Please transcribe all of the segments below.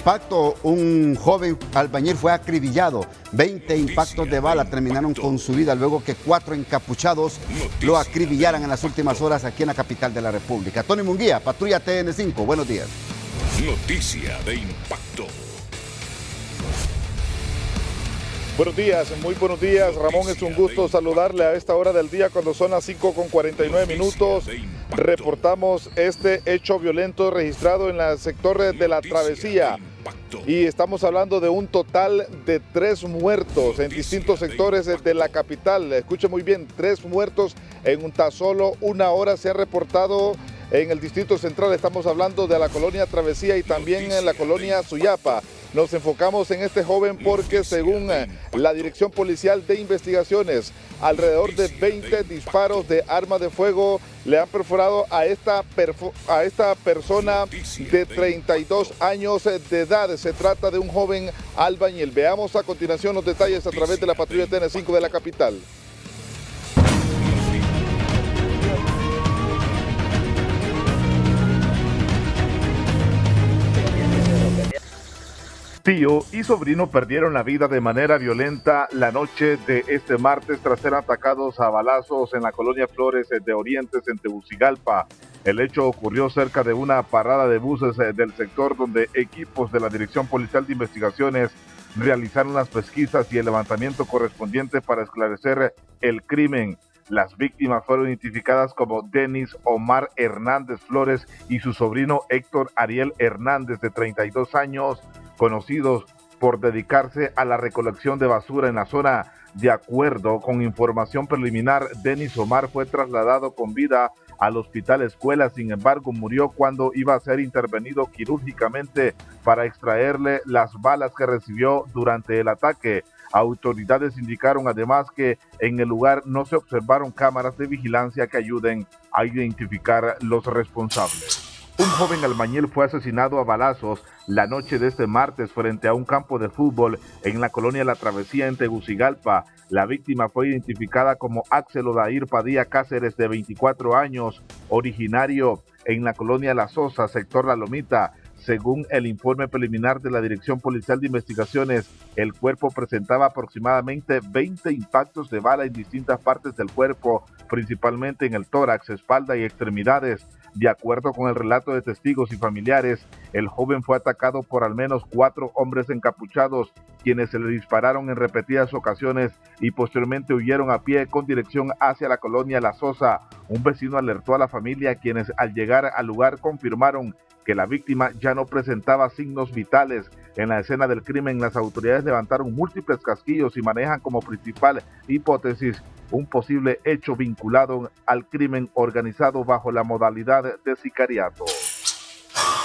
impacto, un joven albañil fue acribillado. 20 impactos de bala terminaron con su vida luego que 4 encapuchados lo acribillaran en las últimas horas aquí en la capital de la República. Tony Munguía, Patrulla TN5, buenos días. Noticia de impacto. Buenos días, muy buenos días, Ramón. Es un gusto saludarle a esta hora del día cuando son las 5:49. Reportamos este hecho violento registrado en el sector de la Travesía. Y estamos hablando de un total de 3 muertos en distintos sectores de la capital. Escuche muy bien, 3 muertos en tan solo una hora se ha reportado en el Distrito Central. Estamos hablando de la colonia Travesía y también en la colonia Suyapa. Nos enfocamos en este joven porque según la Dirección Policial de Investigaciones, alrededor de 20 disparos de arma de fuego le han perforado a esta persona de 32 años de edad. Se trata de un joven albañil. Veamos a continuación los detalles a través de la patrulla TN5 de la capital. Tío y sobrino perdieron la vida de manera violenta la noche de este martes tras ser atacados a balazos en la colonia Flores de Orientes en Tegucigalpa. El hecho ocurrió cerca de una parada de buses del sector donde equipos de la Dirección Policial de Investigaciones realizaron las pesquisas y el levantamiento correspondiente para esclarecer el crimen. Las víctimas fueron identificadas como Denis Omar Hernández Flores y su sobrino Héctor Ariel Hernández, de 32 años, conocidos por dedicarse a la recolección de basura en la zona. De acuerdo con información preliminar, Denis Omar fue trasladado con vida al Hospital Escuela, sin embargo murió cuando iba a ser intervenido quirúrgicamente para extraerle las balas que recibió durante el ataque. Autoridades indicaron además que en el lugar no se observaron cámaras de vigilancia que ayuden a identificar los responsables. Un joven albañil fue asesinado a balazos la noche de este martes frente a un campo de fútbol en la colonia La Travesía en Tegucigalpa. La víctima fue identificada como Axel Odair Padilla Cáceres, de 24 años, originario en la colonia La Sosa, sector La Lomita. Según el informe preliminar de la Dirección Policial de Investigaciones, el cuerpo presentaba aproximadamente 20 impactos de bala en distintas partes del cuerpo, principalmente en el tórax, espalda y extremidades. De acuerdo con el relato de testigos y familiares, el joven fue atacado por al menos 4 hombres encapuchados, quienes se le dispararon en repetidas ocasiones y posteriormente huyeron a pie con dirección hacia la colonia La Sosa. Un vecino alertó a la familia, quienes al llegar al lugar confirmaron que la víctima ya no presentaba signos vitales. En la escena del crimen, las autoridades levantaron múltiples casquillos y manejan como principal hipótesis un posible hecho vinculado al crimen organizado bajo la modalidad de sicariato.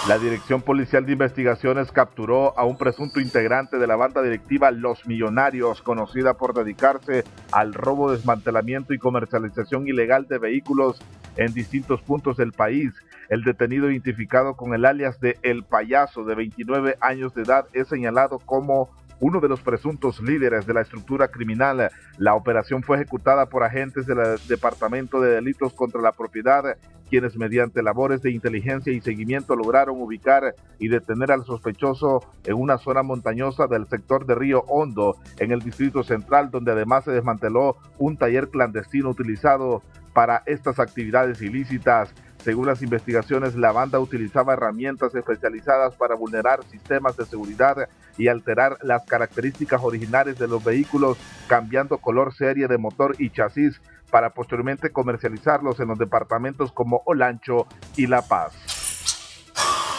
La Dirección Policial de Investigaciones capturó a un presunto integrante de la banda delictiva Los Millonarios, conocida por dedicarse al robo, desmantelamiento y comercialización ilegal de vehículos en distintos puntos del país. El detenido, identificado con el alias de El Payaso, de 29 años de edad, es señalado como uno de los presuntos líderes de la estructura criminal. La operación fue ejecutada por agentes del Departamento de Delitos contra la Propiedad, quienes mediante labores de inteligencia y seguimiento lograron ubicar y detener al sospechoso en una zona montañosa del sector de Río Hondo, en el Distrito Central, donde además se desmanteló un taller clandestino utilizado para estas actividades ilícitas. Según las investigaciones, la banda utilizaba herramientas especializadas para vulnerar sistemas de seguridad y alterar las características originales de los vehículos, cambiando color, serie de motor y chasis, para posteriormente comercializarlos en los departamentos como Olancho y La Paz.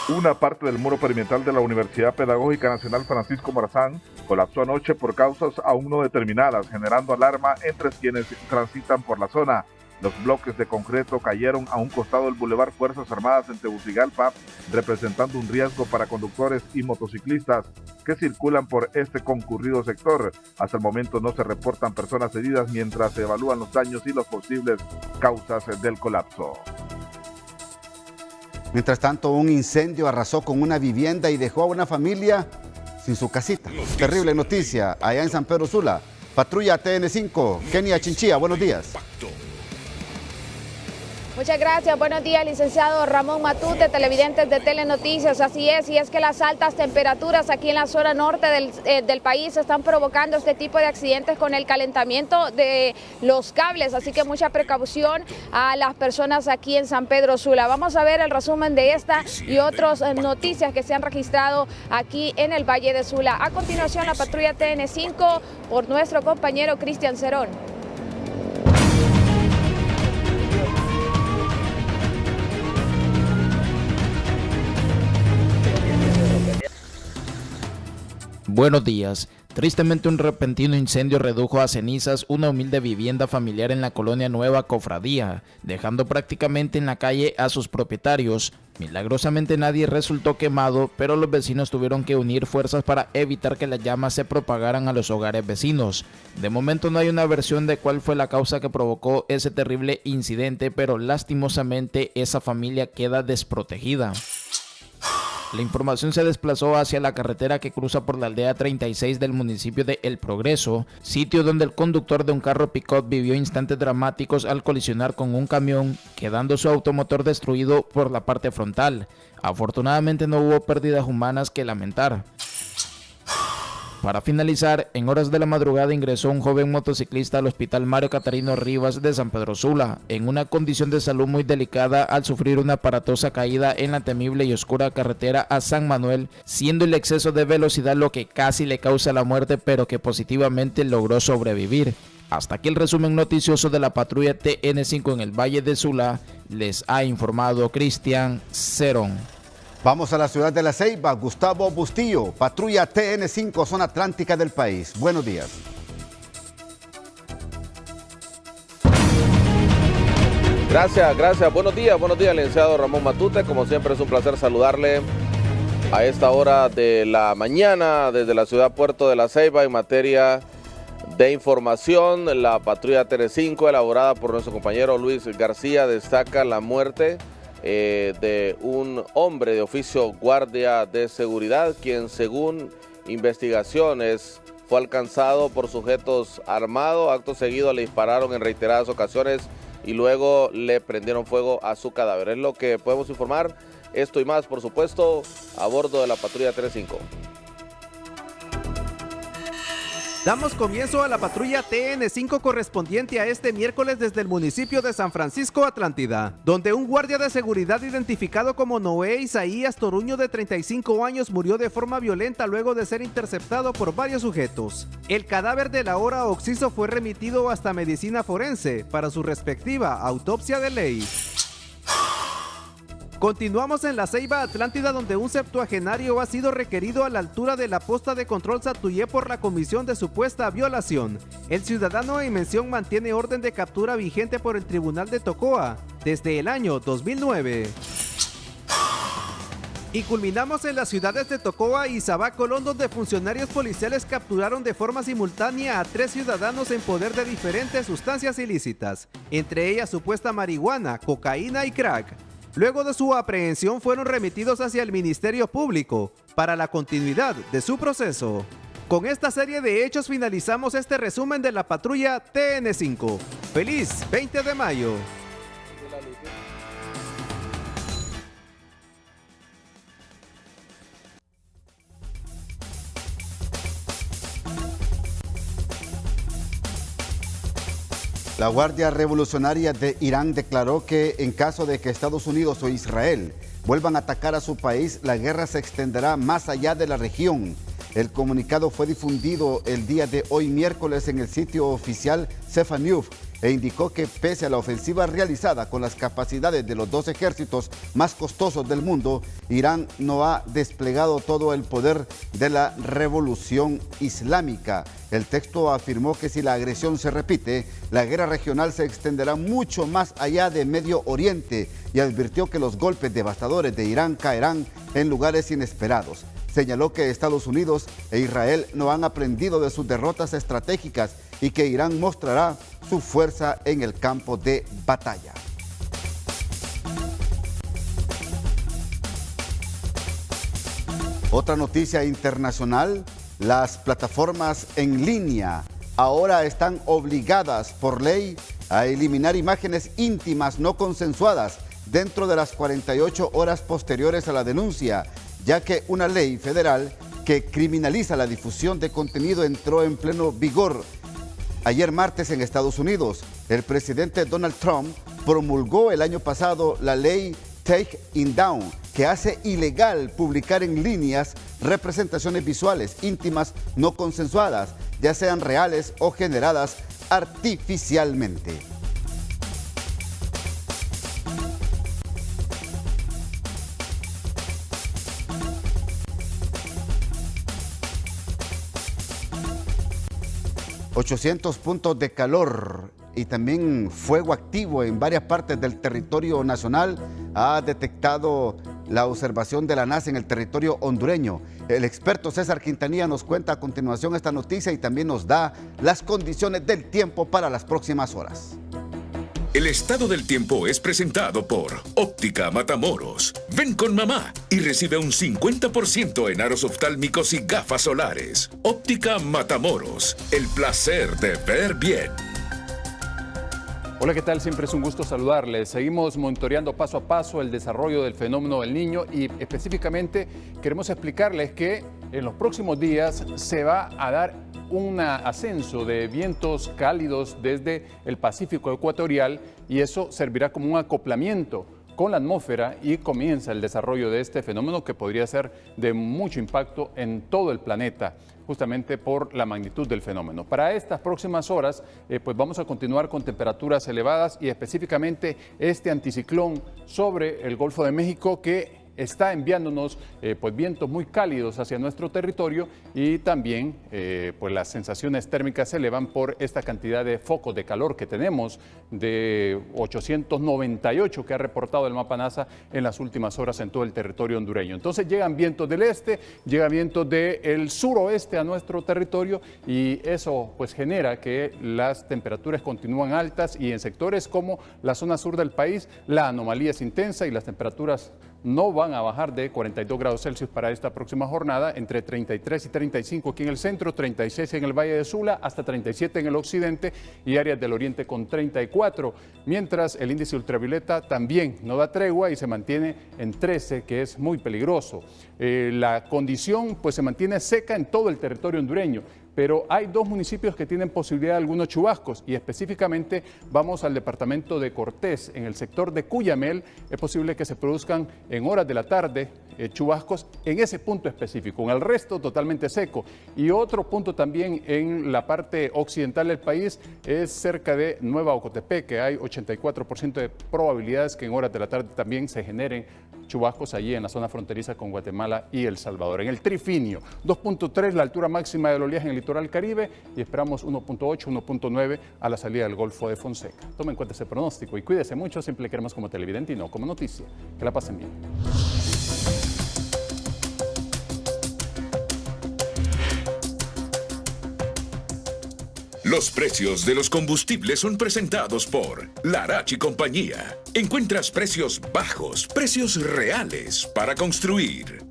Una parte del muro perimetral de la Universidad Pedagógica Nacional Francisco Morazán colapsó anoche por causas aún no determinadas, generando alarma entre quienes transitan por la zona. Los bloques de concreto cayeron a un costado del Boulevard Fuerzas Armadas en Tegucigalpa, representando un riesgo para conductores y motociclistas que circulan por este concurrido sector. Hasta el momento no se reportan personas heridas mientras se evalúan los daños y las posibles causas del colapso. Mientras tanto, un incendio arrasó con una vivienda y dejó a una familia sin su casita. Terrible noticia allá en San Pedro Sula. Patrulla TN5, Kenia Chinchilla, buenos días. Muchas gracias. Buenos días, licenciado Ramón Matute, televidentes de Telenoticias. Así es, y es que las altas temperaturas aquí en la zona norte del país están provocando este tipo de accidentes con el calentamiento de los cables. Así que mucha precaución a las personas aquí en San Pedro Sula. Vamos a ver el resumen de esta y otras noticias que se han registrado aquí en el Valle de Sula. A continuación, la patrulla TN5 por nuestro compañero Cristian Cerón. Buenos días. Tristemente, un repentino incendio redujo a cenizas una humilde vivienda familiar en la colonia Nueva Cofradía, dejando prácticamente en la calle a sus propietarios. Milagrosamente nadie resultó quemado, pero los vecinos tuvieron que unir fuerzas para evitar que las llamas se propagaran a los hogares vecinos. De momento no hay una versión de cuál fue la causa que provocó ese terrible incidente, pero lastimosamente esa familia queda desprotegida. La información se desplazó hacia la carretera que cruza por la aldea 36 del municipio de El Progreso, sitio donde el conductor de un carro pick-up vivió instantes dramáticos al colisionar con un camión, quedando su automotor destruido por la parte frontal. Afortunadamente no hubo pérdidas humanas que lamentar. Para finalizar, en horas de la madrugada ingresó un joven motociclista al hospital Mario Catarino Rivas de San Pedro Sula, en una condición de salud muy delicada al sufrir una aparatosa caída en la temible y oscura carretera a San Manuel, siendo el exceso de velocidad lo que casi le causa la muerte, pero que positivamente logró sobrevivir. Hasta aquí el resumen noticioso de la patrulla TN5 en el Valle de Sula. Les ha informado Cristian Cerón. Vamos a la ciudad de La Ceiba. Gustavo Bustillo, patrulla TN5, zona atlántica del país. Buenos días. Gracias. Buenos días, licenciado Ramón Matute. Como siempre es un placer saludarle a esta hora de la mañana desde la ciudad Puerto de La Ceiba en materia de información. La patrulla TN5, elaborada por nuestro compañero Luis García, destaca la muerte de un hombre de oficio guardia de seguridad, quien según investigaciones fue alcanzado por sujetos armados. Acto seguido le dispararon en reiteradas ocasiones y luego le prendieron fuego a su cadáver. Es lo que podemos informar. Esto y más, por supuesto, a bordo de la patrulla 35. Damos comienzo a la patrulla TN5 correspondiente a este miércoles desde el municipio de San Francisco, Atlántida, donde un guardia de seguridad identificado como Noé Isaías Toruño, de 35 años, murió de forma violenta luego de ser interceptado por varios sujetos. El cadáver del ahora occiso fue remitido hasta medicina forense para su respectiva autopsia de ley. Continuamos en La Ceiba, Atlántida, donde un septuagenario ha sido requerido a la altura de la posta de control Satuyé por la comisión de supuesta violación. El ciudadano en mención mantiene orden de captura vigente por el Tribunal de Tocoa desde el año 2009. Y culminamos en las ciudades de Tocoa y Sabá, Colón, donde funcionarios policiales capturaron de forma simultánea a 3 ciudadanos en poder de diferentes sustancias ilícitas, entre ellas supuesta marihuana, cocaína y crack. Luego de su aprehensión fueron remitidos hacia el Ministerio Público para la continuidad de su proceso. Con esta serie de hechos finalizamos este resumen de la patrulla TN5. ¡Feliz 20 de mayo! La Guardia Revolucionaria de Irán declaró que en caso de que Estados Unidos o Israel vuelvan a atacar a su país, la guerra se extenderá más allá de la región. El comunicado fue difundido el día de hoy miércoles en el sitio oficial Sefa News e indicó que pese a la ofensiva realizada con las capacidades de los 2 ejércitos más costosos del mundo, Irán no ha desplegado todo el poder de la revolución islámica. El texto afirmó que si la agresión se repite, la guerra regional se extenderá mucho más allá de Medio Oriente y advirtió que los golpes devastadores de Irán caerán en lugares inesperados. Señaló que Estados Unidos e Israel no han aprendido de sus derrotas estratégicas y que Irán mostrará su fuerza en el campo de batalla. Otra noticia internacional: las plataformas en línea ahora están obligadas por ley a eliminar imágenes íntimas no consensuadas dentro de las 48 horas posteriores a la denuncia, ya que una ley federal que criminaliza la difusión de contenido entró en pleno vigor ayer martes en Estados Unidos. El presidente Donald Trump promulgó el año pasado la ley Take It Down, que hace ilegal publicar en líneas representaciones visuales íntimas no consensuadas, ya sean reales o generadas artificialmente. ...800 puntos de calor y también fuego activo en varias partes del territorio nacional ha detectado la observación de la NASA en el territorio hondureño. El experto César Quintanilla nos cuenta a continuación esta noticia y también nos da las condiciones del tiempo para las próximas horas. El estado del tiempo es presentado por Óptica Matamoros. Ven con mamá y recibe un 50% en aros oftálmicos y gafas solares. Óptica Matamoros, el placer de ver bien. Hola, ¿qué tal? Siempre es un gusto saludarles. Seguimos monitoreando paso a paso el desarrollo del fenómeno del Niño y específicamente queremos explicarles que en los próximos días se va a dar un ascenso de vientos cálidos desde el Pacífico ecuatorial y eso servirá como un acoplamiento con la atmósfera y comienza el desarrollo de este fenómeno que podría ser de mucho impacto en todo el planeta, justamente por la magnitud del fenómeno. Para estas próximas horas, pues vamos a continuar con temperaturas elevadas y específicamente este anticiclón sobre el Golfo de México que está enviándonos pues vientos muy cálidos hacia nuestro territorio y también pues las sensaciones térmicas se elevan por esta cantidad de focos de calor que tenemos de 898 que ha reportado el mapa NASA en las últimas horas en todo el territorio hondureño. Entonces llegan vientos del este, llegan vientos del suroeste a nuestro territorio y eso pues genera que las temperaturas continúan altas y en sectores como la zona sur del país la anomalía es intensa y las temperaturas no van a bajar de 42 grados Celsius para esta próxima jornada, entre 33 y 35 aquí en el centro, 36 en el Valle de Sula, hasta 37 en el occidente y áreas del oriente con 34, mientras el índice ultravioleta también no da tregua y se mantiene en 13, que es muy peligroso. La condición pues se mantiene seca en todo el territorio hondureño, pero hay dos municipios que tienen posibilidad de algunos chubascos y específicamente vamos al departamento de Cortés, en el sector de Cuyamel, es posible que se produzcan en horas de la tarde chubascos en ese punto específico, en el resto totalmente seco. Y otro punto también en la parte occidental del país es cerca de Nueva Ocotepec, que hay 84% de probabilidades que en horas de la tarde también se generen chubascos allí en la zona fronteriza con Guatemala y El Salvador. En el Trifinio, 2.3 la altura máxima del oleaje en el litoral Caribe y esperamos 1.8, 1.9 a la salida del Golfo de Fonseca. Tome en cuenta ese pronóstico y cuídese mucho, siempre queremos como televidente y no como noticia. Que la pasen bien. Los precios de los combustibles son presentados por Larach y Compañía. Encuentras precios bajos, precios reales para construir.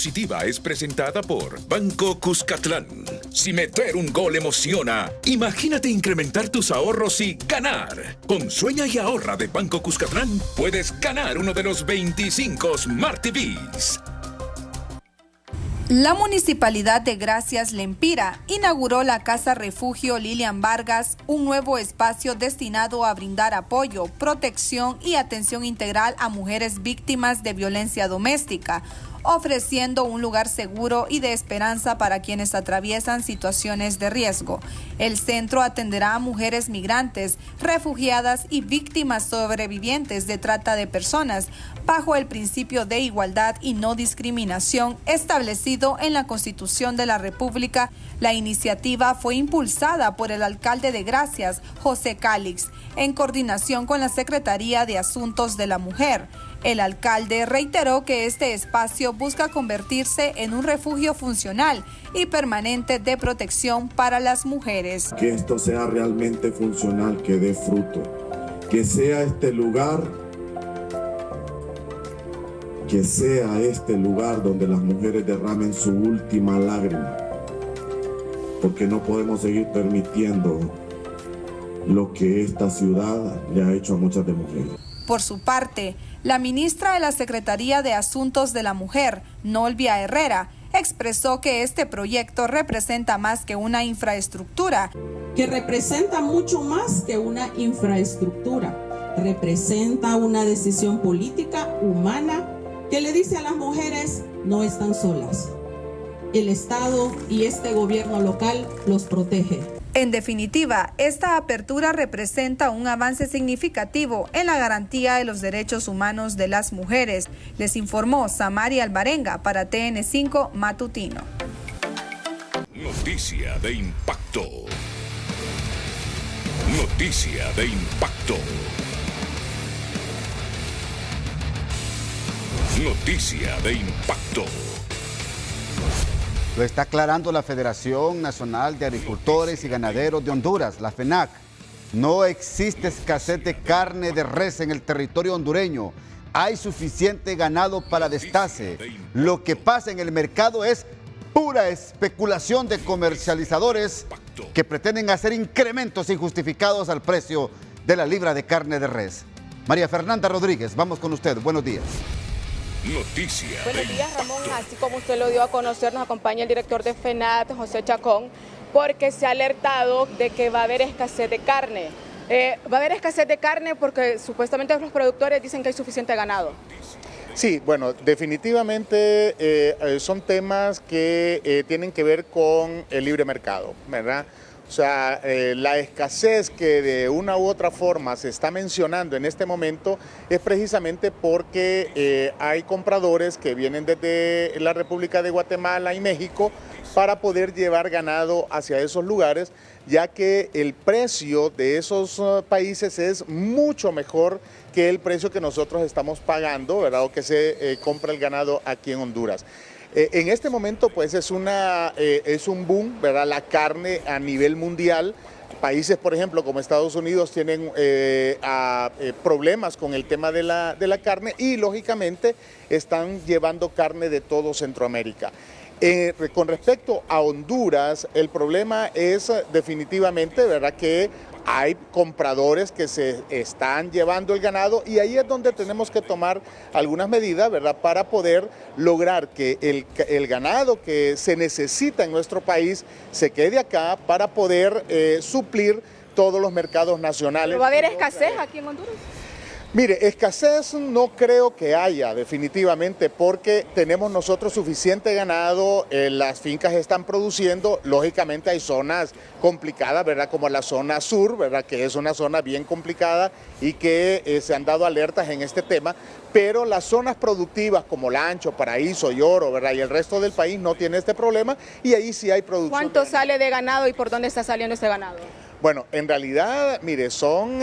Positiva es presentada por Banco Cuscatlán. Si meter un gol emociona, imagínate incrementar tus ahorros y ganar. Con Sueña y Ahorra de Banco Cuscatlán, puedes ganar uno de los 25 Smart TVs. La Municipalidad de Gracias Lempira inauguró la Casa Refugio Lilian Vargas, un nuevo espacio destinado a brindar apoyo, protección y atención integral a mujeres víctimas de violencia doméstica, ofreciendo un lugar seguro y de esperanza para quienes atraviesan situaciones de riesgo. El centro atenderá a mujeres migrantes, refugiadas y víctimas sobrevivientes de trata de personas, bajo el principio de igualdad y no discriminación establecido en la Constitución de la República. La iniciativa fue impulsada por el alcalde de Gracias, José Cálix, en coordinación con la Secretaría de Asuntos de la Mujer. El alcalde reiteró que este espacio busca convertirse en un refugio funcional y permanente de protección para las mujeres. Que esto sea realmente funcional, que dé fruto, que sea este lugar donde las mujeres derramen su última lágrima, porque no podemos seguir permitiendo lo que esta ciudad le ha hecho a muchas de mujeres. Por su parte, la ministra de la Secretaría de Asuntos de la Mujer, Nolvia Herrera, expresó que este proyecto representa más que una infraestructura. Que representa mucho más que una infraestructura. Representa una decisión política, humana, que le dice a las mujeres, no están solas. El Estado y este gobierno local los protege. En definitiva, esta apertura representa un avance significativo en la garantía de los derechos humanos de las mujeres. Les informó Samari Alvarenga para TN5 Matutino. Noticia de impacto. Noticia de impacto. Noticia de impacto. Lo está aclarando la Federación Nacional de Agricultores y Ganaderos de Honduras, la FENAC. No existe escasez de carne de res en el territorio hondureño. Hay suficiente ganado para destace. Lo que pasa en el mercado es pura especulación de comercializadores que pretenden hacer incrementos injustificados al precio de la libra de carne de res. María Fernanda Rodríguez, vamos con usted. Buenos días. Noticia. Buenos días, Ramón. Así como usted lo dio a conocer, nos acompaña el director de FENAC, José Chacón, porque se ha alertado de que va a haber escasez de carne. Va a haber escasez de carne porque supuestamente los productores dicen que hay suficiente ganado. Sí, bueno, definitivamente son temas que tienen que ver con el libre mercado, ¿verdad? O sea, la escasez que de una u otra forma se está mencionando en este momento es precisamente porque hay compradores que vienen desde la República de Guatemala y México para poder llevar ganado hacia esos lugares, ya que el precio de esos países es mucho mejor que el precio que nosotros estamos pagando, ¿verdad? O que se compra el ganado aquí en Honduras. En este momento pues es un boom, ¿verdad? La carne a nivel mundial. Países, por ejemplo, como Estados Unidos tienen problemas con el tema de la carne y lógicamente están llevando carne de todo Centroamérica. Con respecto a Honduras, el problema es definitivamente, ¿verdad?, que hay compradores que se están llevando el ganado y ahí es donde tenemos que tomar algunas medidas, ¿verdad?, para poder lograr que el ganado que se necesita en nuestro país se quede acá para poder suplir todos los mercados nacionales. ¿Pero va a haber escasez aquí en Honduras? Mire, escasez no creo que haya definitivamente porque tenemos nosotros suficiente ganado, las fincas están produciendo, lógicamente hay zonas complicadas, ¿verdad? Como la zona sur, ¿verdad? Que es una zona bien complicada y que se han dado alertas en este tema, pero las zonas productivas como Lancho, Paraíso y Oro, ¿verdad? Y el resto del país no tiene este problema y ahí sí hay producción. ¿Cuánto sale de ganado y por dónde está saliendo ese ganado? Bueno, en realidad, mire, son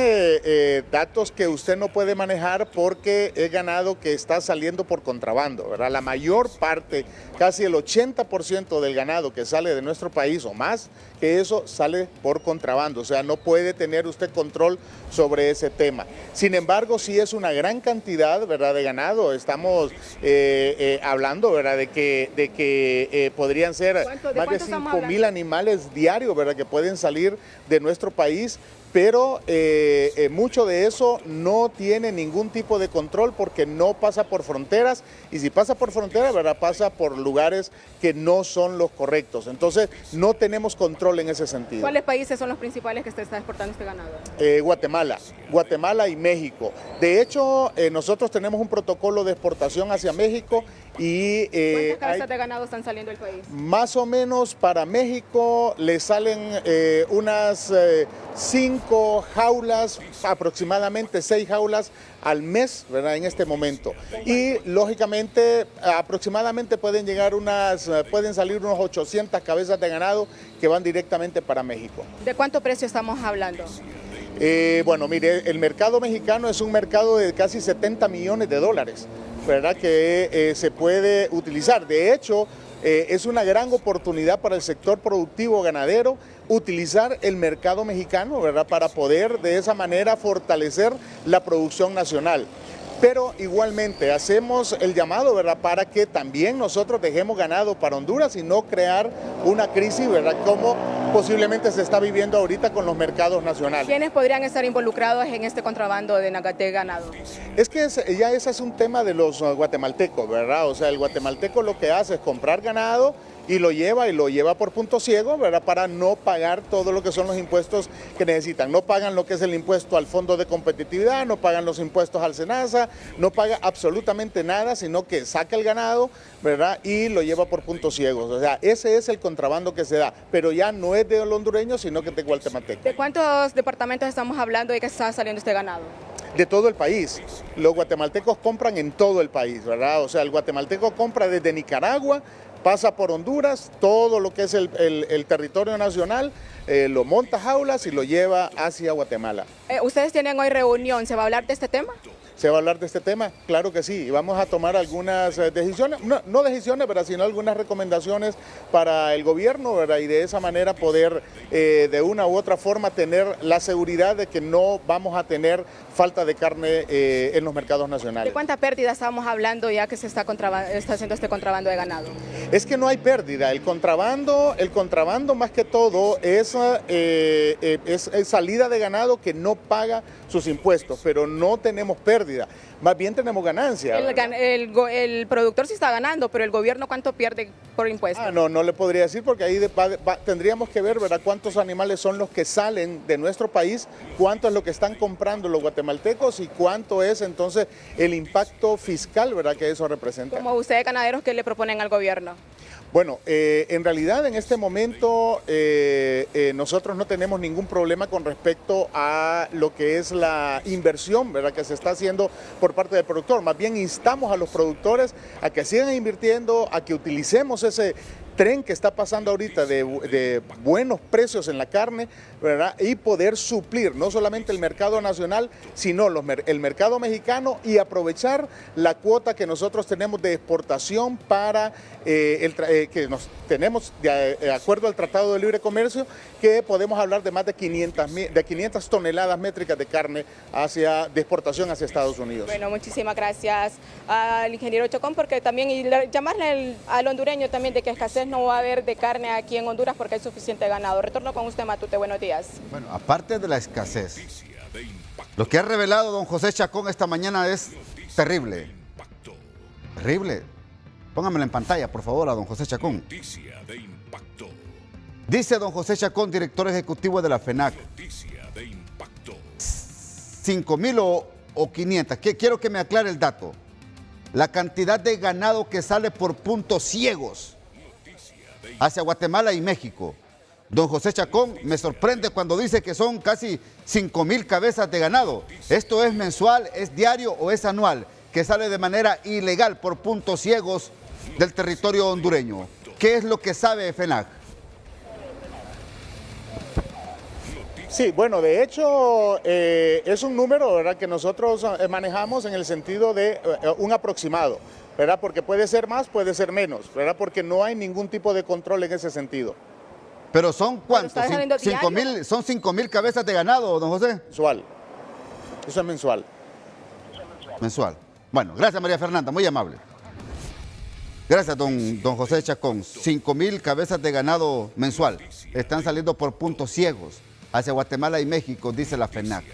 datos que usted no puede manejar porque es ganado que está saliendo por contrabando, ¿verdad? La mayor parte, casi el 80% del ganado que sale de nuestro país o más que eso sale por contrabando, o sea, no puede tener usted control sobre ese tema. Sin embargo, sí es una gran cantidad, ¿verdad?, de ganado. Estamos hablando, ¿verdad?, de que podrían ser más de 5,000 animales diarios, ¿verdad?, que pueden salir de nuestro país pero mucho de eso no tiene ningún tipo de control porque no pasa por fronteras, y si pasa por fronteras, ¿verdad?, pasa por lugares que no son los correctos. Entonces no tenemos control en ese sentido. ¿Cuáles países son los principales que usted está exportando este ganado? Guatemala y México. De hecho, nosotros tenemos un protocolo de exportación hacia México y... ¿Cuántas cabezas de ganado están saliendo del país? Más o menos para México le salen unas 5 jaulas, aproximadamente 6 jaulas al mes, ¿verdad?, en este momento. Y lógicamente aproximadamente pueden salir unos 800 cabezas de ganado que van directamente para México. ¿De cuánto precio estamos hablando? Bueno, mire, el mercado mexicano es un mercado de casi 70 millones de dólares, ¿verdad?, que se puede utilizar. De hecho, es una gran oportunidad para el sector productivo ganadero utilizar el mercado mexicano, ¿verdad?, para poder de esa manera fortalecer la producción nacional. Pero igualmente hacemos el llamado, ¿verdad?, para que también nosotros dejemos ganado para Honduras y no crear una crisis, ¿verdad?, como posiblemente se está viviendo ahorita con los mercados nacionales. ¿Quiénes podrían estar involucrados en este contrabando de ganado? Es que ya ese es un tema de los guatemaltecos, ¿verdad? O sea, el guatemalteco lo que hace es comprar ganado y lo lleva por punto ciego, ¿verdad?, para no pagar todo lo que son los impuestos que necesitan. No pagan lo que es el impuesto al Fondo de Competitividad, no pagan los impuestos al SENASA, no paga absolutamente nada, sino que saca el ganado, ¿verdad?, y lo lleva por puntos ciegos. O sea, ese es el contrabando que se da, pero ya no es de los hondureños, sino que es de guatemaltecos. ¿De cuántos departamentos estamos hablando de que está saliendo este ganado? De todo el país. Los guatemaltecos compran en todo el país, ¿verdad? O sea, el guatemalteco compra desde Nicaragua, pasa por Honduras, todo lo que es el territorio nacional, lo monta jaulas y lo lleva hacia Guatemala. ¿Ustedes tienen hoy reunión? ¿Se va a hablar de este tema? ¿Se va a hablar de este tema? Claro que sí, y vamos a tomar algunas decisiones, no decisiones, ¿verdad?, sino algunas recomendaciones para el gobierno, ¿verdad?, y de esa manera poder de una u otra forma tener la seguridad de que no vamos a tener falta de carne en los mercados nacionales. ¿De cuánta pérdida estamos hablando ya que se está haciendo este contrabando de ganado? Es que no hay pérdida, el contrabando más que todo es salida de ganado que no paga sus impuestos, pero no tenemos pérdida, más bien tenemos ganancia. El productor sí está ganando, pero el gobierno ¿cuánto pierde por impuestos? No le podría decir porque ahí tendríamos que ver, ¿verdad?, cuántos animales son los que salen de nuestro país, cuánto es lo que están comprando los guatemaltecos y cuánto es entonces el impacto fiscal, ¿verdad?, que eso representa. Como ustedes ganaderos, ¿qué le proponen al gobierno? Bueno, en realidad en este momento nosotros no tenemos ningún problema con respecto a lo que es la inversión, ¿verdad?, que se está haciendo por parte del productor. Más bien instamos a los productores a que sigan invirtiendo, a que utilicemos ese tren que está pasando ahorita de buenos precios en la carne, ¿verdad?, y poder suplir no solamente el mercado nacional, sino el mercado mexicano y aprovechar la cuota que nosotros tenemos de exportación para que nos tenemos de acuerdo al Tratado de Libre Comercio, que podemos hablar de más de 500 toneladas métricas de carne de exportación hacia Estados Unidos. Bueno, muchísimas gracias al ingeniero Chacón, porque también llamarle al hondureño también de que escasez no va a haber de carne aquí en Honduras porque hay suficiente ganado. Retorno con usted, Matute, buenos días. Bueno, aparte de la escasez, lo que ha revelado don José Chacón esta mañana es terrible. Terrible. Póngamelo en pantalla, por favor, a don José Chacón. Dice don José Chacón, director ejecutivo de la FENAC. 5,000 o 500. Quiero que me aclare el dato. La cantidad de ganado que sale por puntos ciegos hacia Guatemala y México. Don José Chacón me sorprende cuando dice que son casi 5,000 cabezas de ganado. ¿Esto es mensual, es diario o es anual? Que sale de manera ilegal por puntos ciegos del territorio hondureño. ¿Qué es lo que sabe FENAC? Sí, bueno, de hecho es un número, ¿verdad?, que nosotros manejamos en el sentido de un aproximado, ¿verdad?, porque puede ser más, puede ser menos, ¿verdad?, porque no hay ningún tipo de control en ese sentido. ¿Pero son cuántos? ¿Son 5,000 cabezas de ganado, don José? Mensual. Eso es mensual. Mensual. Bueno, gracias María Fernanda, muy amable. Gracias don José Chacón. 5,000 cabezas de ganado mensual están saliendo por puntos ciegos hacia Guatemala y México, dice la FENAC.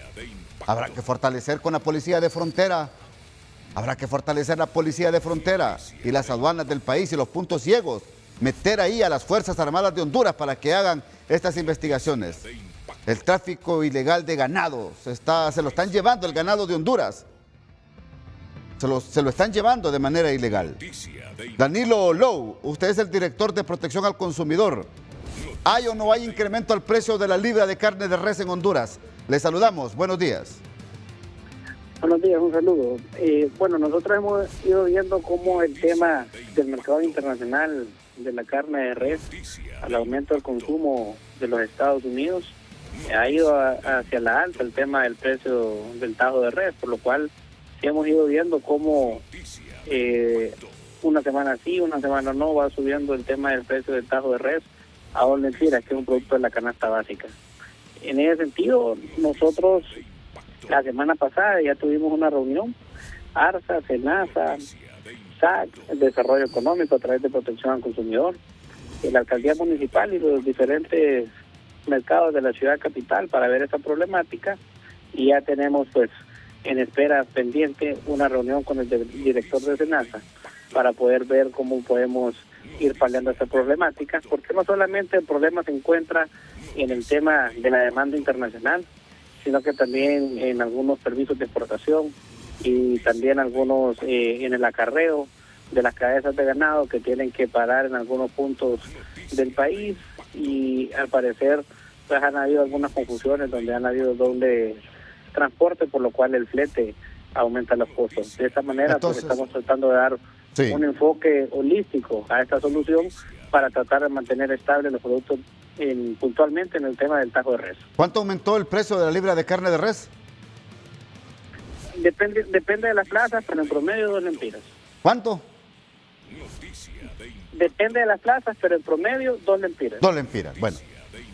Habrá que fortalecer con la policía de frontera. Habrá que fortalecer la policía de frontera y las aduanas del país y los puntos ciegos. Meter ahí a las Fuerzas Armadas de Honduras para que hagan estas investigaciones. El tráfico ilegal de ganado, se lo están llevando el ganado de Honduras. Se lo están llevando de manera ilegal. Danilo Low, usted es el director de protección al consumidor. ¿Hay o no hay incremento al precio de la libra de carne de res en Honduras? Les saludamos, buenos días. Buenos días, un saludo. Bueno, nosotros hemos ido viendo cómo el tema del mercado internacional de la carne de res, al aumento del consumo de los Estados Unidos, ha ido hacia la alta el tema del precio del tajo de res, por lo cual sí hemos ido viendo cómo una semana sí, una semana no, va subiendo el tema del precio del tajo de res a $2 lempiras, que es un producto de la canasta básica. En ese sentido, nosotros la semana pasada ya tuvimos una reunión, ARSA, SENASA, SAC, el Desarrollo Económico a través de Protección al Consumidor, la Alcaldía Municipal y los diferentes mercados de la ciudad capital para ver esa problemática, y ya tenemos pues en espera pendiente una reunión con el director de SENASA para poder ver cómo podemos ir paliando esa problemática, porque no solamente el problema se encuentra en el tema de la demanda internacional, sino que también en algunos permisos de exportación y también algunos en el acarreo de las cabezas de ganado que tienen que parar en algunos puntos del país, y al parecer pues han habido algunas confusiones donde han habido doble transporte, por lo cual el flete aumenta los costos. De esta manera entonces, pues estamos tratando de dar un enfoque holístico a esta solución para tratar de mantener estable los productos puntualmente en el tema del tajo de res. ¿Cuánto aumentó el precio de la libra de carne de res? Depende de las plazas, pero en promedio $2 lempiras. ¿Cuánto? Depende de las plazas, pero en promedio $2 lempiras. 2 lempiras, bueno.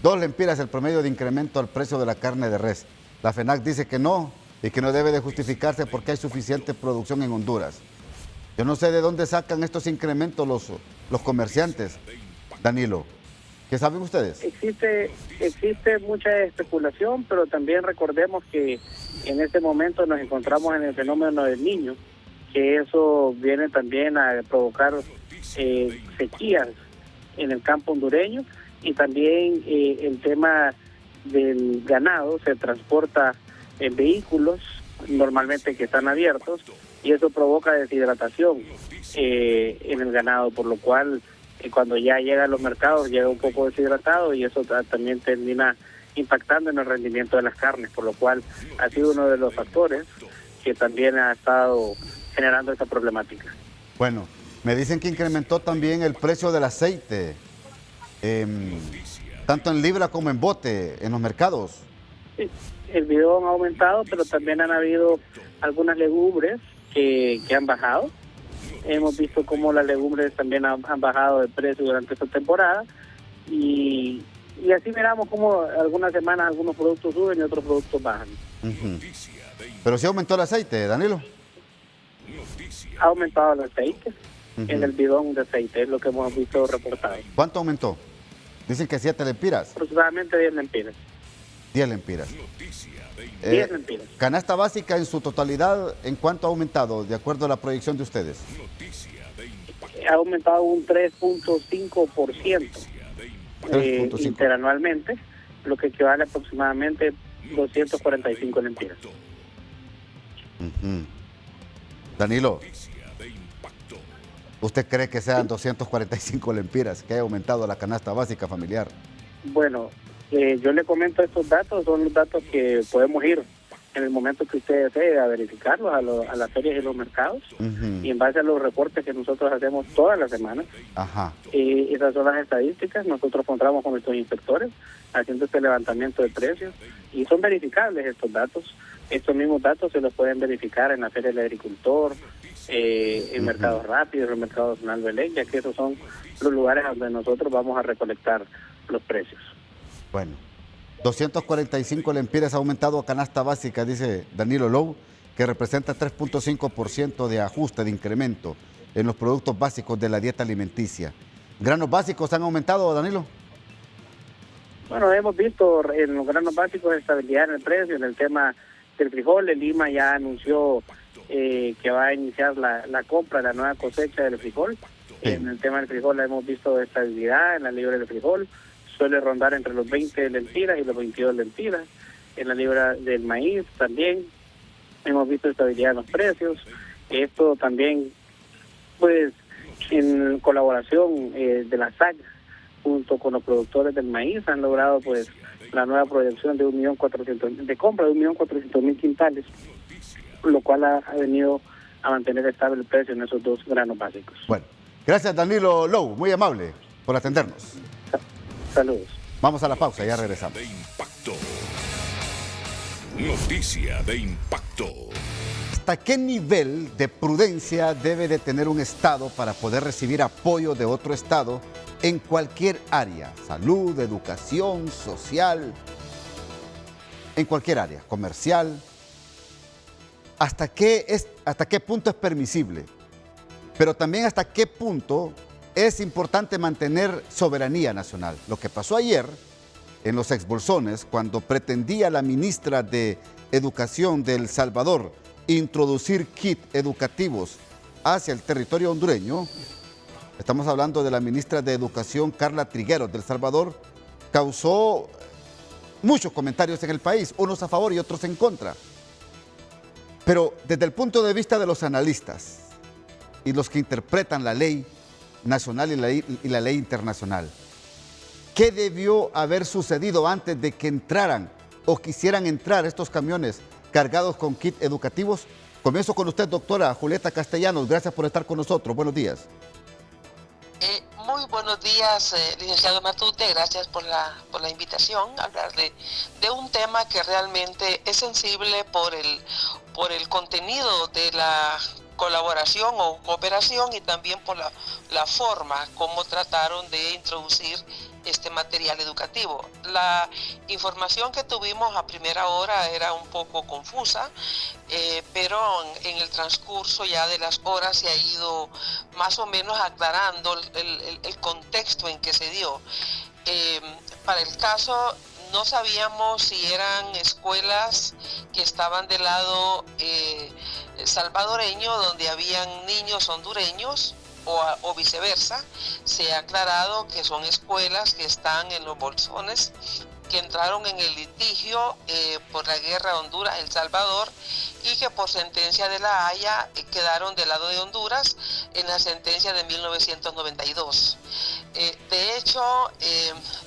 2 lempiras el promedio de incremento al precio de la carne de res. La FENAC dice que no, y que no debe de justificarse porque hay suficiente producción en Honduras. Yo no sé de dónde sacan estos incrementos los comerciantes, Danilo. ¿Qué saben ustedes? Existe mucha especulación, pero también recordemos que en este momento nos encontramos en el fenómeno del Niño, que eso viene también a provocar sequías en el campo hondureño, y también el tema del ganado se transporta en vehículos normalmente que están abiertos, y eso provoca deshidratación en el ganado, por lo cual cuando ya llega a los mercados llega un poco deshidratado, y eso también termina impactando en el rendimiento de las carnes, por lo cual ha sido uno de los factores que también ha estado generando esa problemática. Bueno, me dicen que incrementó también el precio del aceite, tanto en libra como en bote, en los mercados. Sí, el bidón ha aumentado, pero también han habido algunas legumbres que han bajado. Hemos visto cómo las legumbres también han bajado de precio durante esta temporada, y así miramos cómo algunas semanas algunos productos suben y otros productos bajan. Pero sí aumentó el aceite, Danilo. Ha aumentado el aceite, en el bidón de aceite, es lo que hemos visto reportado. ¿Cuánto aumentó? Dicen que 7 lempiras. Aproximadamente 10 lempiras. 10 lempiras. 10 lempiras. Canasta básica en su totalidad, ¿en cuánto ha aumentado, de acuerdo a la proyección de ustedes? Ha aumentado un 3.5% interanualmente, lo que equivale aproximadamente 245 lempiras. Danilo, ¿usted cree que sean 245 lempiras que haya aumentado la canasta básica familiar? Bueno, yo le comento estos datos, son los datos que podemos ir en el momento que usted desee a verificarlos a las ferias y los mercados, y en base a los reportes que nosotros hacemos todas las semanas. Esas son las estadísticas. Nosotros contamos con nuestros inspectores haciendo este levantamiento de precios, y son verificables estos datos. Estos mismos datos se los pueden verificar en la Feria del Agricultor, en Mercados Rápidos, en Mercado Nacional Belén, ya que esos son los lugares donde nosotros vamos a recolectar los precios. Bueno, 245 lempiras ha aumentado a canasta básica, dice Danilo Low, que representa 3.5% de ajuste, de incremento en los productos básicos de la dieta alimenticia. ¿Granos básicos han aumentado, Danilo? Bueno, hemos visto en los granos básicos estabilidad en el precio. En el tema del frijol, el Lima ya anunció que va a iniciar la compra de la nueva cosecha del frijol. En el tema del frijol hemos visto estabilidad en la libra del frijol. Suele rondar entre los 20 lempiras y los 22 lempiras. En la libra del maíz también hemos visto estabilidad en los precios. Esto también, pues, en colaboración de la SAC junto con los productores del maíz han logrado, pues, la nueva proyección de 1.400.000 de compra de 1.400.000 quintales, lo cual ha venido a mantener estable el precio en esos dos granos básicos. Bueno, gracias Danilo Lou, muy amable por atendernos. Saludos. Vamos a la pausa, ya regresamos. De impacto. Noticia de impacto. ¿Hasta qué nivel de prudencia debe de tener un Estado para poder recibir apoyo de otro Estado en cualquier área? Salud, educación, social, en cualquier área, comercial. ¿Hasta qué punto es permisible? Pero también hasta qué punto es importante mantener soberanía nacional. Lo que pasó ayer en los exbolsones, cuando pretendía la ministra de Educación de El Salvador introducir kits educativos hacia el territorio hondureño, estamos hablando de la ministra de Educación Carla Trigueros de El Salvador, causó muchos comentarios en el país, unos a favor y otros en contra. Pero desde el punto de vista de los analistas y los que interpretan la ley nacional y la ley internacional, ¿qué debió haber sucedido antes de que entraran o quisieran entrar estos camiones cargados con kits educativos? Comienzo con usted, doctora Julieta Castellanos. Gracias por estar con nosotros. Buenos días. Muy buenos días, licenciado Matute. Gracias por la invitación a hablar de un tema que realmente es sensible por el contenido de la colaboración o cooperación y también por la forma como trataron de introducir este material educativo. La información que tuvimos a primera hora era un poco confusa, pero en el transcurso ya de las horas se ha ido más o menos aclarando el contexto en que se dio. Para el caso, no sabíamos si eran escuelas que estaban del lado salvadoreño, donde habían niños hondureños, o viceversa. Se ha aclarado que son escuelas que están en los bolsones, que entraron en el litigio por la guerra Honduras-El Salvador y que por sentencia de la Haya quedaron del lado de Honduras en la sentencia de 1992. De hecho,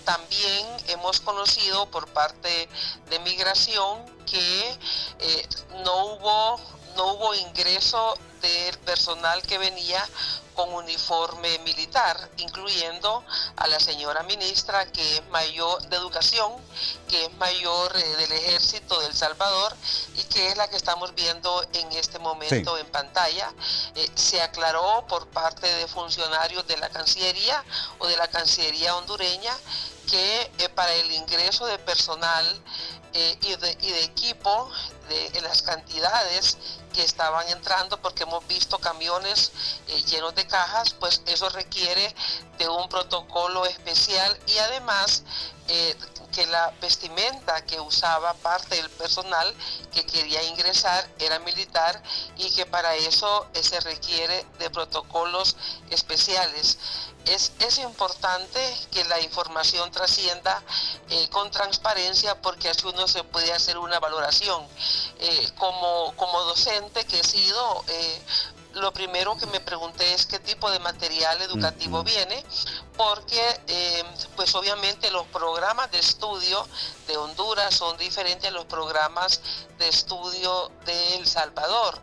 también hemos conocido por parte de Migración que no hubo ingreso del personal que venía con uniforme militar, incluyendo a la señora ministra, que es mayor de Educación, que es mayor del Ejército de El Salvador y que es la que estamos viendo en este momento en pantalla. Se aclaró por parte de funcionarios de la Cancillería o de la Cancillería hondureña que para el ingreso de personal y de equipo, en las cantidades que estaban entrando, porque hemos visto camiones llenos de cajas, pues eso requiere de un protocolo especial y además que la vestimenta que usaba parte del personal que quería ingresar era militar y que para eso se requiere de protocolos especiales. Es importante que la información trascienda con transparencia, porque así uno se puede hacer una valoración. Como docente que he sido, lo primero que me pregunté es qué tipo de material educativo viene, porque pues obviamente los programas de estudio de Honduras son diferentes a los programas de estudio de El Salvador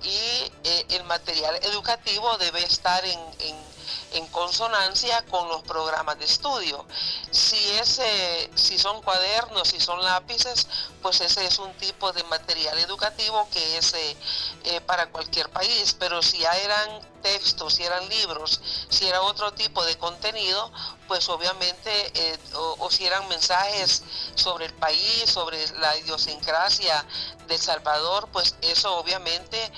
y el material educativo debe estar en consonancia con los programas de estudio. Si son cuadernos, si son lápices, pues ese es un tipo de material educativo que es para cualquier país, pero si ya eran textos, si eran libros, si era otro tipo de contenido, pues obviamente, o si eran mensajes sobre el país, sobre la idiosincrasia de El Salvador, pues eso obviamente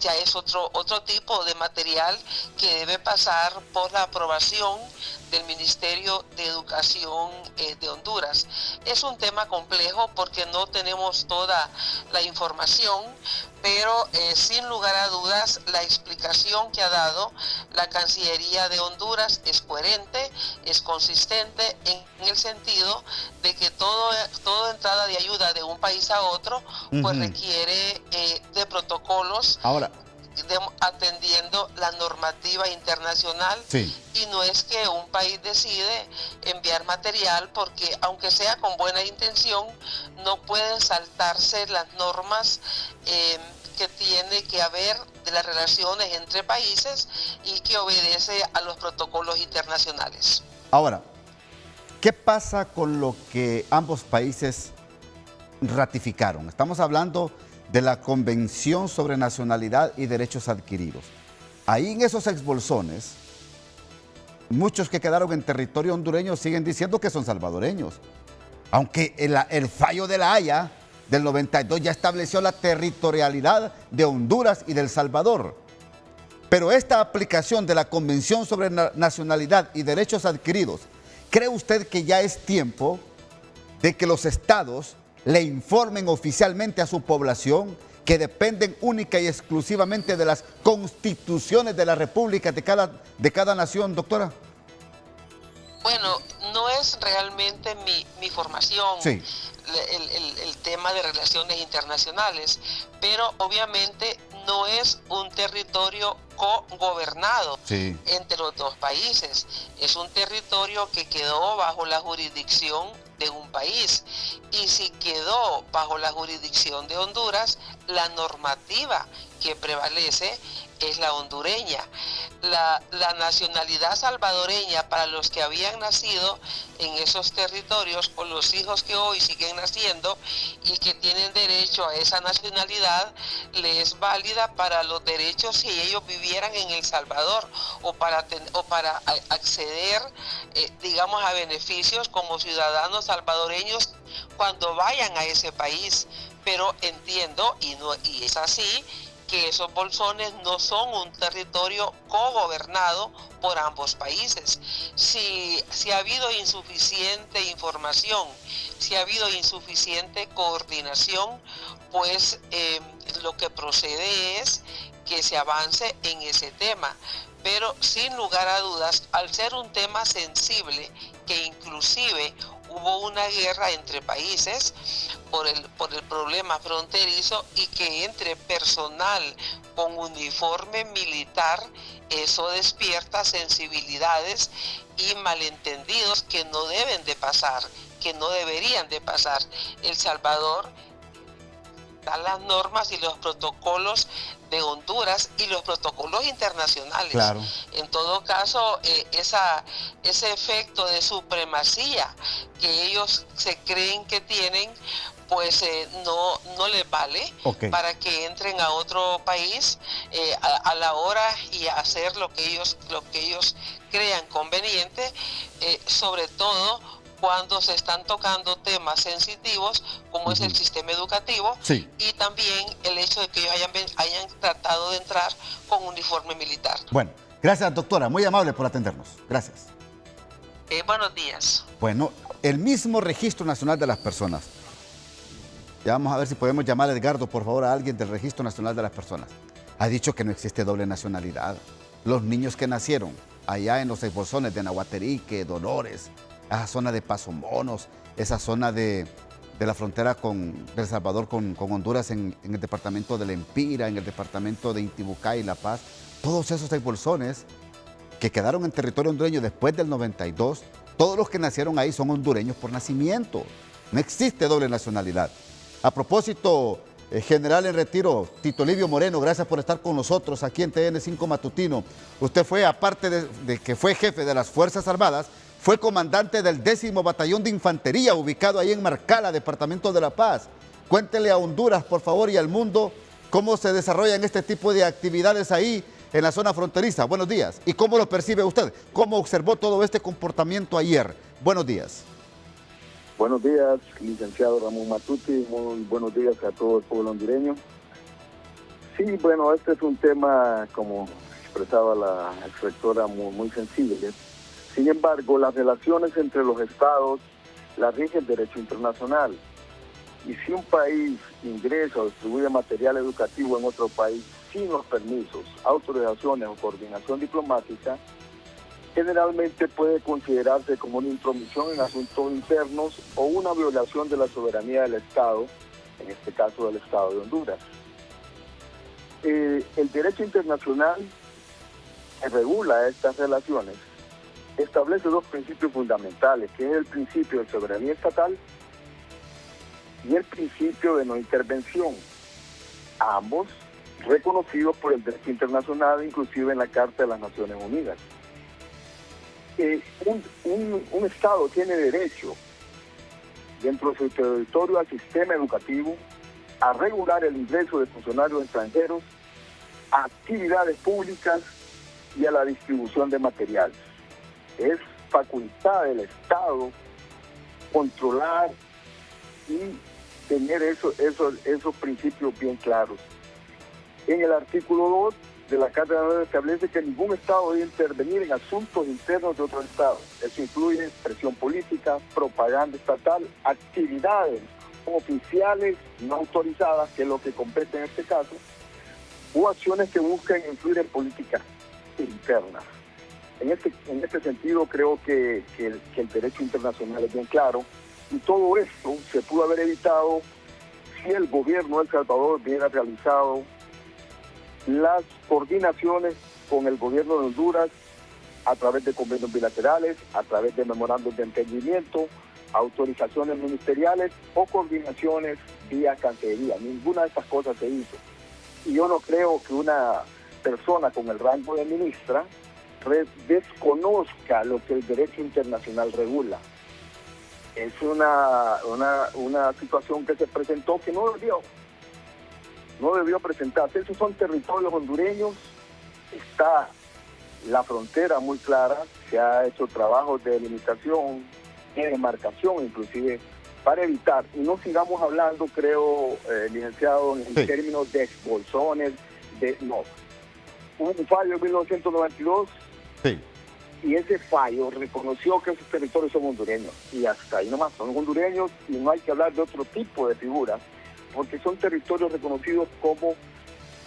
ya es otro tipo de material que debe pasar por la aprobación del Ministerio de Educación de Honduras. Es un tema complejo porque no tenemos toda la información, pero sin lugar a dudas la explicación que ha dado la Cancillería de Honduras es coherente, es consistente en el sentido de que toda entrada de ayuda de un país a otro pues requiere de protocolos. Ahora, atendiendo la normativa internacional, sí. Y no es que un país decide enviar material porque aunque sea con buena intención no pueden saltarse las normas que tiene que haber de las relaciones entre países y que obedece a los protocolos internacionales. Ahora, ¿qué pasa con lo que ambos países ratificaron? Estamos hablando de la Convención sobre Nacionalidad y Derechos Adquiridos. Ahí en esos exbolsones, muchos que quedaron en territorio hondureño siguen diciendo que son salvadoreños. Aunque el fallo de La Haya del 92 ya estableció la territorialidad de Honduras y del Salvador. Pero esta aplicación de la Convención sobre Nacionalidad y Derechos Adquiridos, ¿cree usted que ya es tiempo de que los estados le informen oficialmente a su población que dependen única y exclusivamente de las constituciones de la República de cada nación, doctora? Bueno, no es realmente mi formación, sí. el tema de relaciones internacionales, pero obviamente no es un territorio co-gobernado sí. entre los dos países, es un territorio que quedó bajo la jurisdicción de un país, y si quedó bajo la jurisdicción de Honduras, la normativa que prevalece es la hondureña. La nacionalidad salvadoreña para los que habían nacido en esos territorios o los hijos que hoy siguen naciendo y que tienen derecho a esa nacionalidad, le es válida para los derechos si ellos vivieran en El Salvador o para acceder, digamos, a beneficios como ciudadanos salvadoreños cuando vayan a ese país. Pero entiendo, y es así, que esos bolsones no son un territorio cogobernado por ambos países. Si ha habido insuficiente información, si ha habido insuficiente coordinación, pues lo que procede es que se avance en ese tema. Pero sin lugar a dudas, al ser un tema sensible, que inclusive hubo una guerra entre países por el problema fronterizo y que entre personal con uniforme militar, eso despierta sensibilidades y malentendidos que no deben de pasar, que no deberían de pasar. El Salvador da las normas y los protocolos de Honduras y los protocolos internacionales. Claro. En todo caso, ese efecto de supremacía que ellos se creen que tienen, pues no les vale para que entren a otro país a la hora y hacer lo que ellos crean conveniente, sobre todo cuando se están tocando temas sensitivos como es el sistema educativo y también el hecho de que ellos hayan tratado de entrar con uniforme militar. Bueno, gracias doctora, muy amable por atendernos. Gracias. Buenos días. Bueno, el mismo Registro Nacional de las Personas. Ya vamos a ver si podemos llamar a Edgardo, por favor, a alguien del Registro Nacional de las Personas. Ha dicho que no existe doble nacionalidad. Los niños que nacieron allá en los exbolsones de Nahuaterique, Dolores, esa zona de Paso Monos, esa zona de la frontera de El Salvador con Honduras en el departamento de Lempira, en el departamento de Intibucay y La Paz, todos esos exbolsones que quedaron en territorio hondureño después del 92, todos los que nacieron ahí son hondureños por nacimiento. No existe doble nacionalidad. A propósito, general en retiro, Tito Livio Moreno, gracias por estar con nosotros aquí en TN5 Matutino. Usted fue, aparte de que fue jefe de las Fuerzas Armadas, fue comandante del 10º Batallón de Infantería, ubicado ahí en Marcala, departamento de La Paz. Cuéntele a Honduras, por favor, y al mundo, cómo se desarrollan este tipo de actividades ahí en la zona fronteriza. Buenos días. ¿Y cómo lo percibe usted? ¿Cómo observó todo este comportamiento ayer? Buenos días. Buenos días, licenciado Ramón Matute. Muy buenos días a todo el pueblo hondureño. Sí, bueno, este es un tema, como expresaba la exrectora, muy sensible. Sin embargo, las relaciones entre los estados las rige el derecho internacional. Y si un país ingresa o distribuye material educativo en otro país sin los permisos, autorizaciones o coordinación diplomática, generalmente puede considerarse como una intromisión en asuntos internos o una violación de la soberanía del Estado, en este caso del Estado de Honduras. El derecho internacional que regula estas relaciones establece dos principios fundamentales, que es el principio de soberanía estatal y el principio de no intervención, ambos reconocidos por el derecho internacional, inclusive en la Carta de las Naciones Unidas. Un Estado tiene derecho, dentro de su territorio, al sistema educativo, a regular el ingreso de funcionarios extranjeros, a actividades públicas y a la distribución de materiales. Es facultad del Estado controlar y tener esos principios bien claros. En el artículo 2 de la Carta de la Naciones establece que ningún Estado debe intervenir en asuntos internos de otro Estado. Eso incluye presión política, propaganda estatal, actividades oficiales no autorizadas, que es lo que compete en este caso, o acciones que busquen influir en políticas internas. En este sentido, creo que el derecho internacional es bien claro, y todo esto se pudo haber evitado si el gobierno de El Salvador hubiera realizado las coordinaciones con el gobierno de Honduras a través de convenios bilaterales, a través de memorandos de entendimiento, autorizaciones ministeriales o coordinaciones vía Cancillería. Ninguna de estas cosas se hizo. Y yo no creo que una persona con el rango de ministra desconozca lo que el derecho internacional regula. Es una situación que se presentó que no debió presentarse. Esos son territorios hondureños, está la frontera muy clara, se ha hecho trabajos de delimitación, de demarcación inclusive, para evitar, y no sigamos hablando, creo, licenciado, en términos de expulsiones, hubo un fallo en 1992, y ese fallo reconoció que esos territorios son hondureños, y hasta ahí nomás, son hondureños, y no hay que hablar de otro tipo de figuras, porque son territorios reconocidos como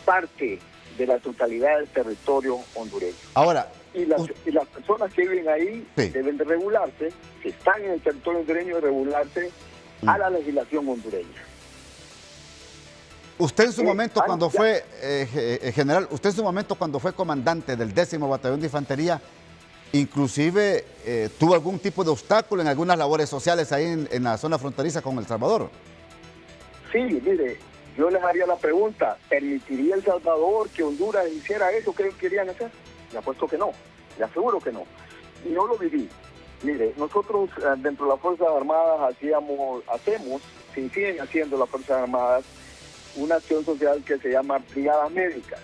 parte de la totalidad del territorio hondureño. Ahora, y las personas que viven ahí deben de regularse, que están en el territorio hondureño, de regularse a la legislación hondureña. Usted en su momento cuando fue, general, usted en su momento cuando fue comandante del 10º Batallón de Infantería, inclusive tuvo algún tipo de obstáculo en algunas labores sociales ahí en la zona fronteriza con El Salvador. Sí, mire, yo les haría la pregunta, ¿permitiría El Salvador que Honduras hiciera eso que ellos querían hacer? Le apuesto que no, le aseguro que no. Y yo lo viví. Mire, nosotros dentro de las Fuerzas Armadas siguen haciendo las Fuerzas Armadas una acción social que se llama Brigadas Médicas.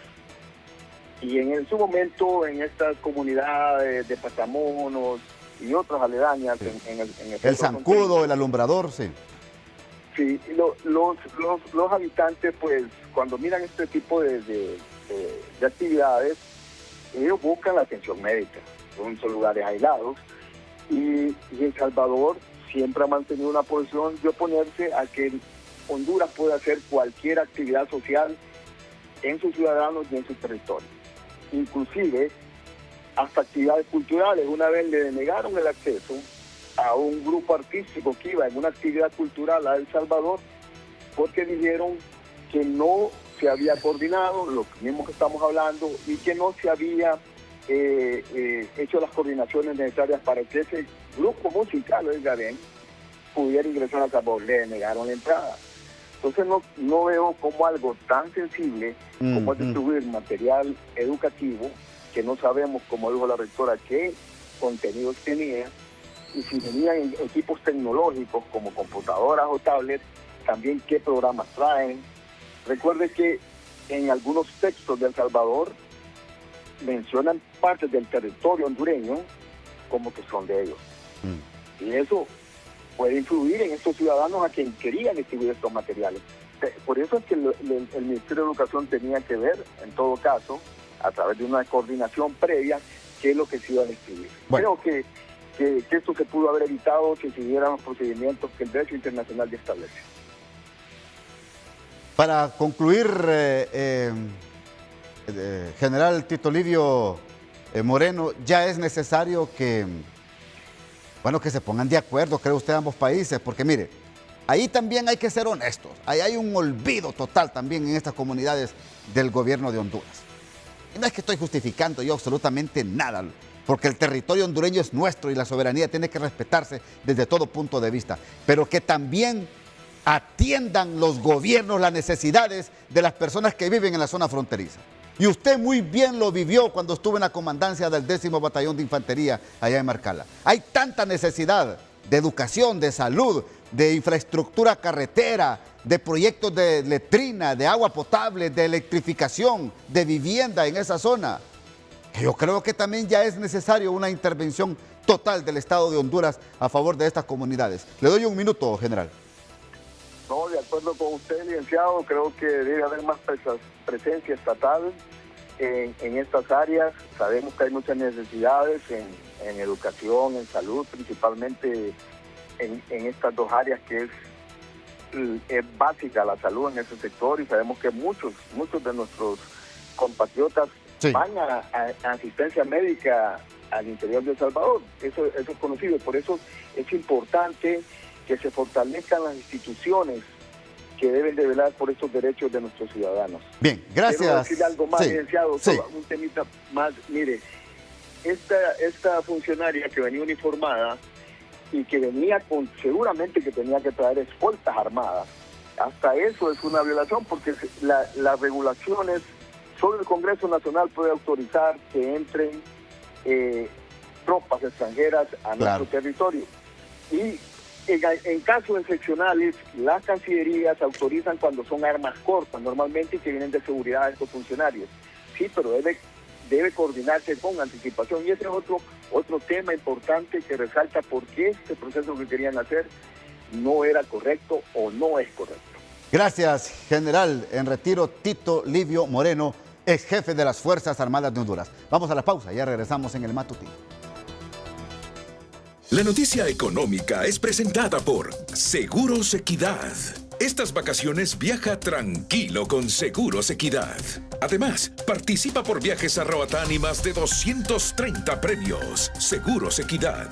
Y en su momento, en estas comunidades de Pasamonos y otras aledañas, en el zancudo, el alumbrador, sí. Sí, los habitantes, pues, cuando miran este tipo de actividades, ellos buscan la atención médica. Son lugares aislados. Y El Salvador siempre ha mantenido una posición de oponerse a que Honduras pueda hacer cualquier actividad social en sus ciudadanos y en su territorio. Inclusive, hasta actividades culturales. Una vez le denegaron el acceso a un grupo artístico que iba en una actividad cultural a El Salvador, porque dijeron que no se había coordinado, lo mismo que estamos hablando, y que no se había hecho las coordinaciones necesarias para que ese grupo musical, oiga bien, pudiera ingresar a El Salvador. Le negaron la entrada. Entonces no veo como algo tan sensible como es distribuir material educativo, que no sabemos, como dijo la rectora, qué contenidos tenía, y si tenían equipos tecnológicos como computadoras o tablets, también qué programas traen. Recuerde que en algunos textos de El Salvador mencionan partes del territorio hondureño como que son de ellos. Y eso puede influir en estos ciudadanos a quien querían distribuir estos materiales. Por eso es que el Ministerio de Educación tenía que ver, en todo caso, a través de una coordinación previa, qué es lo que se iba a distribuir. Bueno. Creo que esto se pudo haber evitado si siguieran los procedimientos que el derecho internacional ya establece. Para concluir, General Tito Livio Moreno, ya es necesario que se pongan de acuerdo, cree usted, ambos países, porque mire, ahí también hay que ser honestos, ahí hay un olvido total también en estas comunidades del gobierno de Honduras. Y no es que estoy justificando yo absolutamente nada, porque el territorio hondureño es nuestro y la soberanía tiene que respetarse desde todo punto de vista, pero que también atiendan los gobiernos las necesidades de las personas que viven en la zona fronteriza. Y usted muy bien lo vivió cuando estuvo en la comandancia del 10º Batallón de Infantería allá en Marcala. Hay tanta necesidad de educación, de salud, de infraestructura carretera, de proyectos de letrina, de agua potable, de electrificación, de vivienda en esa zona, que yo creo que también ya es necesario una intervención total del Estado de Honduras a favor de estas comunidades. Le doy un minuto, general. No, de acuerdo con usted, licenciado, creo que debe haber más presencia estatal en estas áreas. Sabemos que hay muchas necesidades en educación, en salud, principalmente en estas dos áreas que es básica la salud en ese sector, y sabemos que muchos de nuestros compatriotas van a asistencia médica al interior de El Salvador. Eso es conocido, por eso es importante que se fortalezcan las instituciones que deben de velar por estos derechos de nuestros ciudadanos. Bien, gracias. Quiero decir algo más, licenciado, un temita más. Mire, esta funcionaria que venía uniformada y que venía seguramente que tenía que traer escoltas armadas, hasta eso es una violación, porque las regulaciones, solo el Congreso Nacional puede autorizar que entren tropas extranjeras a nuestro territorio. Y en casos excepcionales, las cancillerías autorizan cuando son armas cortas, normalmente, y que vienen de seguridad de estos funcionarios. Sí, pero debe coordinarse con anticipación. Y ese es otro tema importante que resalta por qué este proceso que querían hacer no era correcto o no es correcto. Gracias, general en retiro Tito Livio Moreno, ex jefe de las Fuerzas Armadas de Honduras. Vamos a la pausa, ya regresamos en el matutino. La noticia económica es presentada por Seguros Equidad. Estas vacaciones viaja tranquilo con Seguros Equidad. Además, participa por viajes a Roatán y más de 230 premios. Seguros Equidad.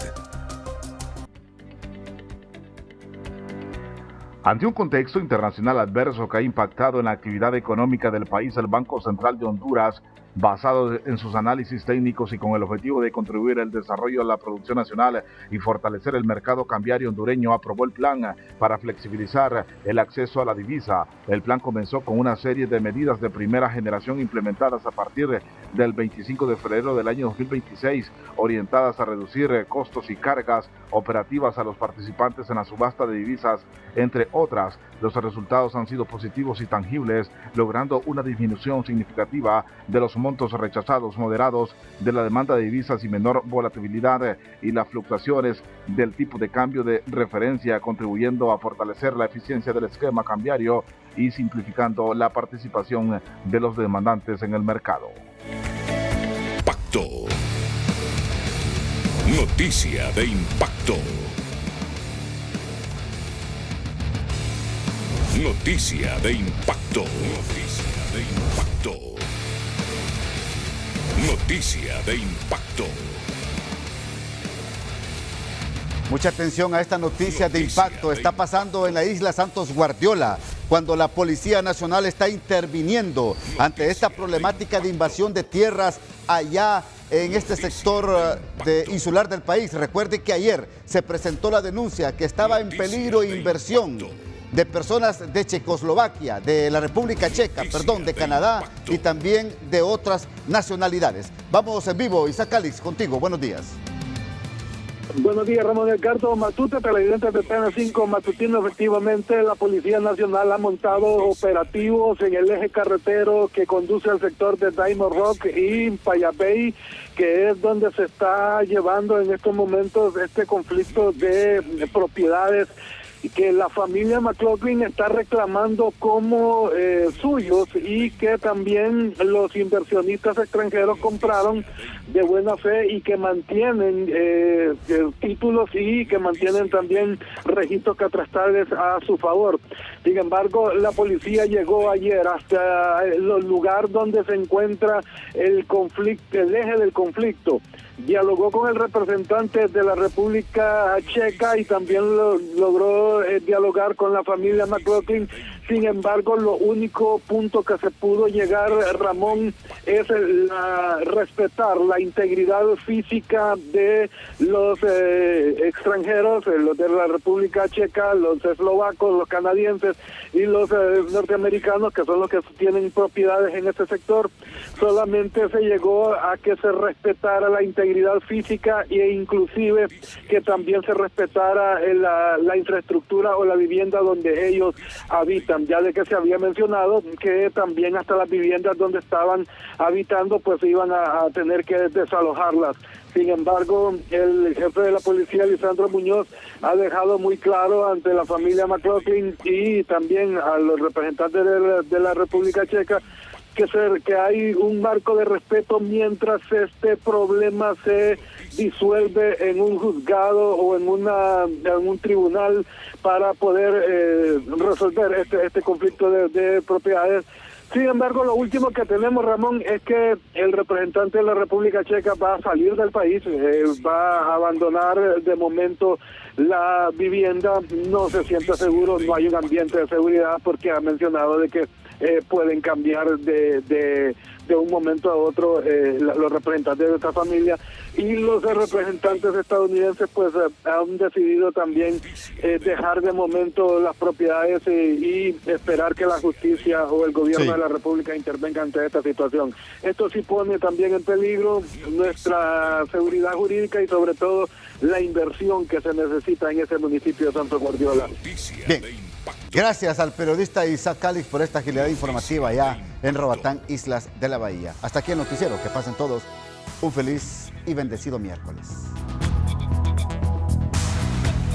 Ante un contexto internacional adverso que ha impactado en la actividad económica del país, el Banco Central de Honduras, basado en sus análisis técnicos y con el objetivo de contribuir al desarrollo de la producción nacional y fortalecer el mercado cambiario hondureño, aprobó el plan para flexibilizar el acceso a la divisa. El plan comenzó con una serie de medidas de primera generación implementadas a partir del 25 de febrero del año 2026, orientadas a reducir costos y cargas operativas a los participantes en la subasta de divisas, entre otras. Los resultados han sido positivos y tangibles, logrando una disminución significativa de los montos rechazados, moderados de la demanda de divisas y menor volatilidad y las fluctuaciones del tipo de cambio de referencia, contribuyendo a fortalecer la eficiencia del esquema cambiario y simplificando la participación de los demandantes en el mercado. Impacto. Noticia de impacto. Noticia de impacto. Noticia de impacto. Noticia de impacto. Mucha atención a esta noticia de impacto. Está pasando en la isla Santos Guardiola, cuando la Policía Nacional está interviniendo ante esta problemática de invasión de tierras allá en este sector insular del país. Recuerde que ayer se presentó la denuncia que estaba en peligro inversión de personas de Checoslovaquia, de la República Checa, de Canadá y también de otras nacionalidades. Vamos en vivo, Isaac Calix, contigo. Buenos días. Buenos días, Ramón Edgardo Matute, televidentes de Pena 5 Matutino. Efectivamente, la Policía Nacional ha montado operativos en el eje carretero que conduce al sector de Diamond Rock y Payapey, que es donde se está llevando en estos momentos este conflicto de propiedades que la familia McLaughlin está reclamando como suyos y que también los inversionistas extranjeros compraron de buena fe y que mantienen títulos y que mantienen también registros catastrales a su favor. Sin embargo, la policía llegó ayer hasta el lugar donde se encuentra el conflicto, el eje del conflicto. Dialogó con el representante de la República Checa y también logró dialogar con la familia McLaughlin. Sin embargo, lo único punto que se pudo llegar, Ramón, es respetar la integridad física de los extranjeros, los de la República Checa, los eslovacos, los canadienses y los norteamericanos, que son los que tienen propiedades en este sector. Solamente se llegó a que se respetara la integridad física e inclusive que también se respetara la infraestructura o la vivienda donde ellos habitan, ya de que se había mencionado que también hasta las viviendas donde estaban habitando pues iban a tener que desalojarlas. Sin embargo, el jefe de la policía, Lisandro Muñoz, ha dejado muy claro ante la familia McLaughlin y también a los representantes de la República Checa que hay un marco de respeto mientras este problema se disuelve en un juzgado o en un tribunal para poder resolver este conflicto de propiedades. Sin embargo, lo último que tenemos, Ramón, es que el representante de la República Checa va a salir del país, va a abandonar de momento la vivienda, no se siente seguro, no hay un ambiente de seguridad porque ha mencionado de que pueden cambiar de un momento a otro los representantes de esta familia, y los representantes estadounidenses pues han decidido también dejar de momento las propiedades y esperar que la justicia o el gobierno de la República intervenga ante esta situación. Esto sí pone también en peligro nuestra seguridad jurídica y sobre todo la inversión que se necesita en ese municipio de Santo Guardiola. Bien. Gracias al periodista Isaac Calix por esta agilidad informativa allá en Roatán, Islas de la Bahía. Hasta aquí el noticiero. Que pasen todos un feliz y bendecido miércoles.